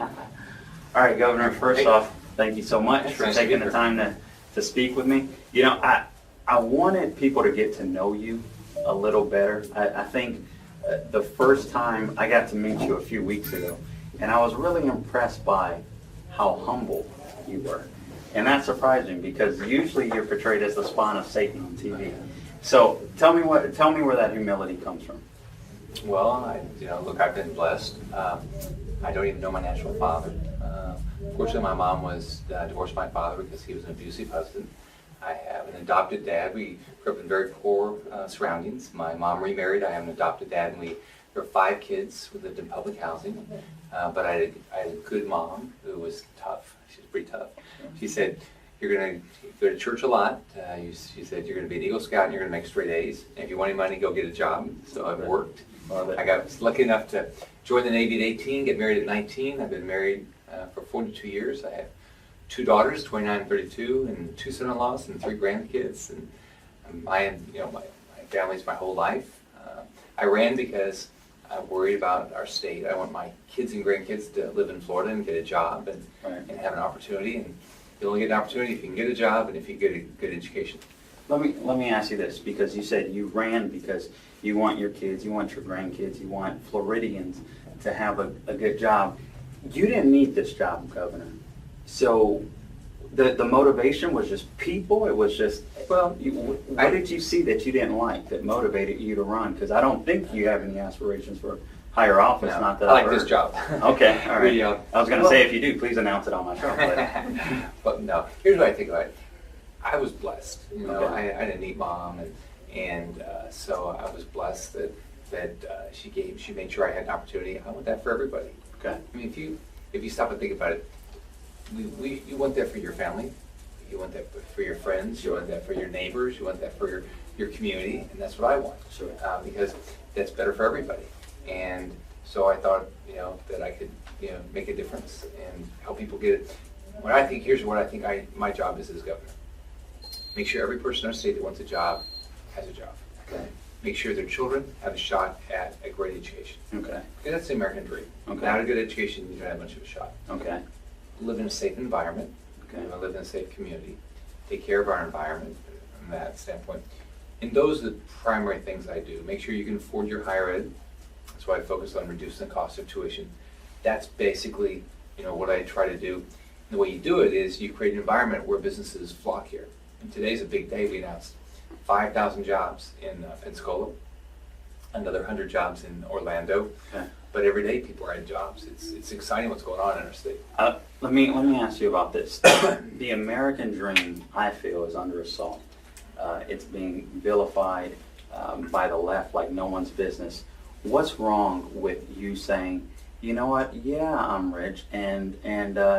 All right, Governor, first off, thank you so much for taking the time to speak with me. You know, I wanted people to get to know you a little better. I think the first time I got to meet you a few weeks ago, and I was really impressed by how humble you were. And that's surprising because usually you're portrayed as the spawn of Satan on TV. So tell me where that humility comes from. Well, look, I've been blessed. I don't even know my natural father. Fortunately, my mom was divorced from my father because he was an abusive husband. I have an adopted dad. We grew up in very poor surroundings. My mom remarried. I have an adopted dad, and there were 5 kids. We lived in public housing. But I had a good mom who was tough. She was pretty tough. She said, "You're going to go to church a lot." She said, "You're going to be an Eagle Scout and you're going to make straight A's. And if you want any money, go get a job." So I've worked. I got lucky enough to join the Navy at 18, get married at 19. I've been married for 42 years. I have 2 daughters, 29 and 32, and 2 son-in-laws and 3 grandkids. And my family's my whole life. I ran because I'm worried about our state. I want my kids and grandkids to live in Florida and get a job and have an opportunity. And you only get an opportunity if you can get a job and if you get a good education. Let me ask you this, because you said you ran because you want your kids, you want your grandkids, you want Floridians to have a good job. You didn't need this job, Governor. So the motivation was just people? It was just, what did you see that you didn't like that motivated you to run? Because I don't think you have any aspirations for higher office. No, not that I like this job. Okay, all right. I was going to say, if you do, please announce it on my show. But no, here's what I think about it. I was blessed. I had a neat mom, and so I was blessed that she made sure I had an opportunity. I want that for everybody. Okay. I mean, if you stop and think about it, you want that for your family, you want that for your friends, you want that for your neighbors, you want that for your community, and that's what I want. Sure. Because that's better for everybody. And so I thought, that I could, make a difference and help people get it. Here's what I think my job is as governor. Make sure every person in our state that wants a job has a job. Okay. Make sure their children have a shot at a great education. Okay. Because that's the American dream. Okay. Without a good education, you don't have much of a shot. Okay. Live in a safe environment. Okay. Live in a safe community. Take care of our environment from that standpoint. And those are the primary things I do. Make sure you can afford your higher ed. That's why I focus on reducing the cost of tuition. That's basically, what I try to do. And the way you do it is you create an environment where businesses flock here. And today's a big day. We announced 5,000 jobs in Pensacola, another 100 jobs in Orlando. Okay. But every day people are adding jobs. It's exciting what's going on in our state. Let me ask you about this. The American dream, I feel, is under assault. It's being vilified by the left like no one's business. What's wrong with you saying, you know what? Yeah, I'm rich, and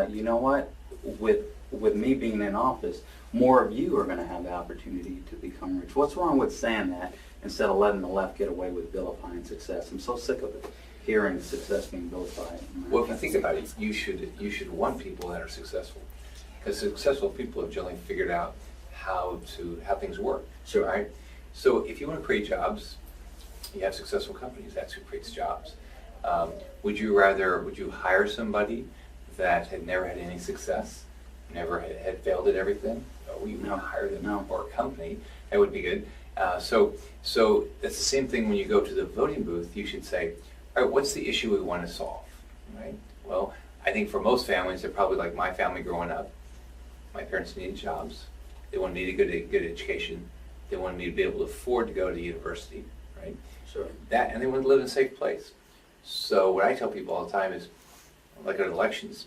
you know what? With me being in office, more of you are going to have the opportunity to become rich. What's wrong with saying that instead of letting the left get away with vilifying success? I'm so sick of it, hearing success being vilified. Well, if you think about it, you should want people that are successful, because successful people have generally figured out how things work. Sure. Right? So if you want to create jobs, you have successful companies. That's who creates jobs. Would you hire somebody that had never had any success, never had failed at everything? Or you would hire them, or a company. That would be good. So that's the same thing when you go to the voting booth. You should say, all right, what's the issue we want to solve? Right? Well, I think for most families, they're probably like my family growing up. My parents needed jobs. They wanted me to get a good education. They wanted me to be able to afford to go to university. Right? Sure. And they wanted to live in a safe place. So what I tell people all the time is, like at elections,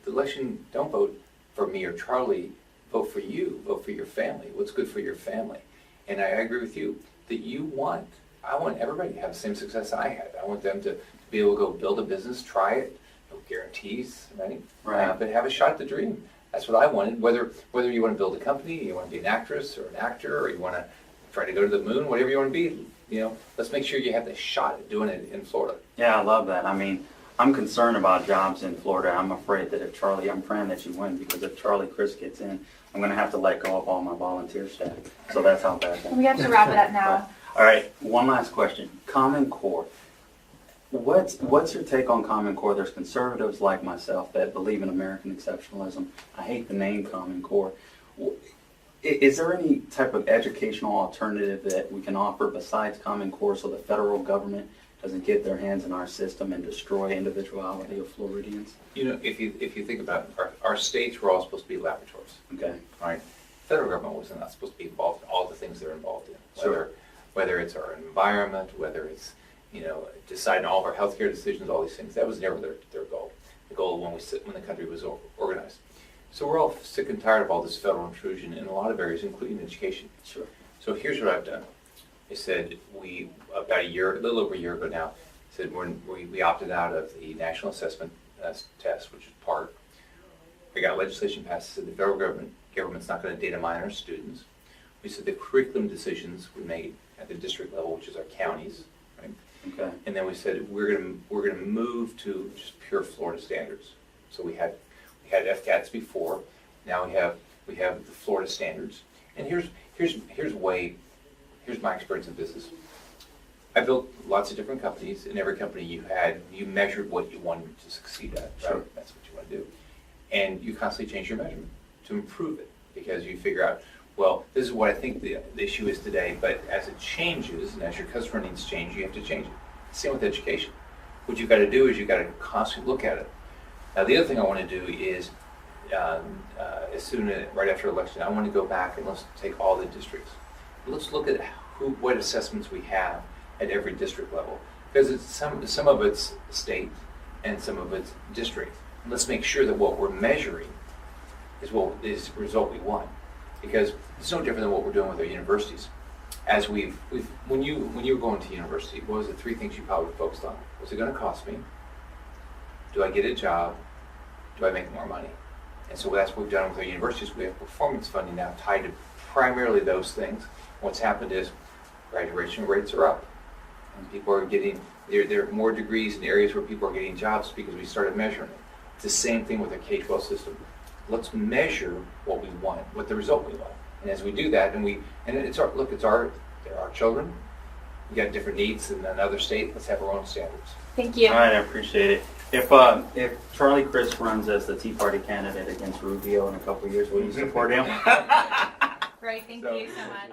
the election, don't vote for me or Charlie, vote for you, vote for your family, what's good for your family. And I agree with you that I want everybody to have the same success I had. I want them to be able to go build a business, try it, no guarantees, right? Right. But have a shot at the dream. That's what I wanted, whether you want to build a company, you want to be an actress or an actor, or you want to try to go to the moon, whatever you want to be, let's make sure you have the shot at doing it in Florida. Yeah, I love that. I mean, I'm concerned about jobs in Florida. I'm afraid that I'm praying that you win, because if Charlie Chris gets in, I'm going to have to let go of all my volunteer staff. So that's how bad that is. We have to wrap it up now. All right, one last question. Common Core. What's your take on Common Core? There's conservatives like myself that believe in American exceptionalism. I hate the name Common Core. Is there any type of educational alternative that we can offer besides Common Core so the federal government doesn't get their hands in our system and destroy individuality of Floridians? You know, if you think about it, our states were all supposed to be laboratories, Okay. right? Federal government was not supposed to be involved in all the things they're involved in. Sure. Whether it's our environment, whether it's, you know, deciding all of our healthcare decisions, all these things. That was never their goal. The goal when the country was organized. So we're all sick and tired of all this federal intrusion in a lot of areas, including education. Sure. So here's what I've done. I said about a little over a year ago now, said we opted out of the national assessment test, which is PART. We got legislation passed that said the federal government's not going to data mine our students. We said the curriculum decisions we made at the district level, which is our counties, right? Okay. And then we said we're gonna move to just pure Florida standards. So we had FCATs before. Now we have the Florida standards. And here's my experience in business. I built lots of different companies. In every company you measured what you wanted to succeed at. Right? Sure. That's what you want to do. And you constantly change your measurement to improve it because you figure out, well, this is what I think the issue is today, but as it changes and as your customer needs change, you have to change it. Same with education. What you've got to do is you've got to constantly look at it. Now, the other thing I want to do is, right after election, I want to go back and let's take all the districts. Let's look at what assessments we have at every district level, because it's some of it's state and some of it's district. And let's make sure that what we're measuring is the result we want, because it's no different than what we're doing with our universities. As when you were going to university, what was the three things you probably focused on? What's it going to cost me? Do I get a job? Do I make more money? And so that's what we've done with our universities. We have performance funding now tied to primarily those things. What's happened is graduation rates are up, and people are getting there are more degrees in areas where people are getting jobs because we started measuring it. It's the same thing with our K-12 system. Let's measure what we want, what the result we want. And as we do that, they're our children. We got different needs than another state. Let's have our own standards. Thank you. All right, I appreciate it. If Charlie Crist runs as the Tea Party candidate against Rubio in a couple of years, will you support him? Right, thank you so much.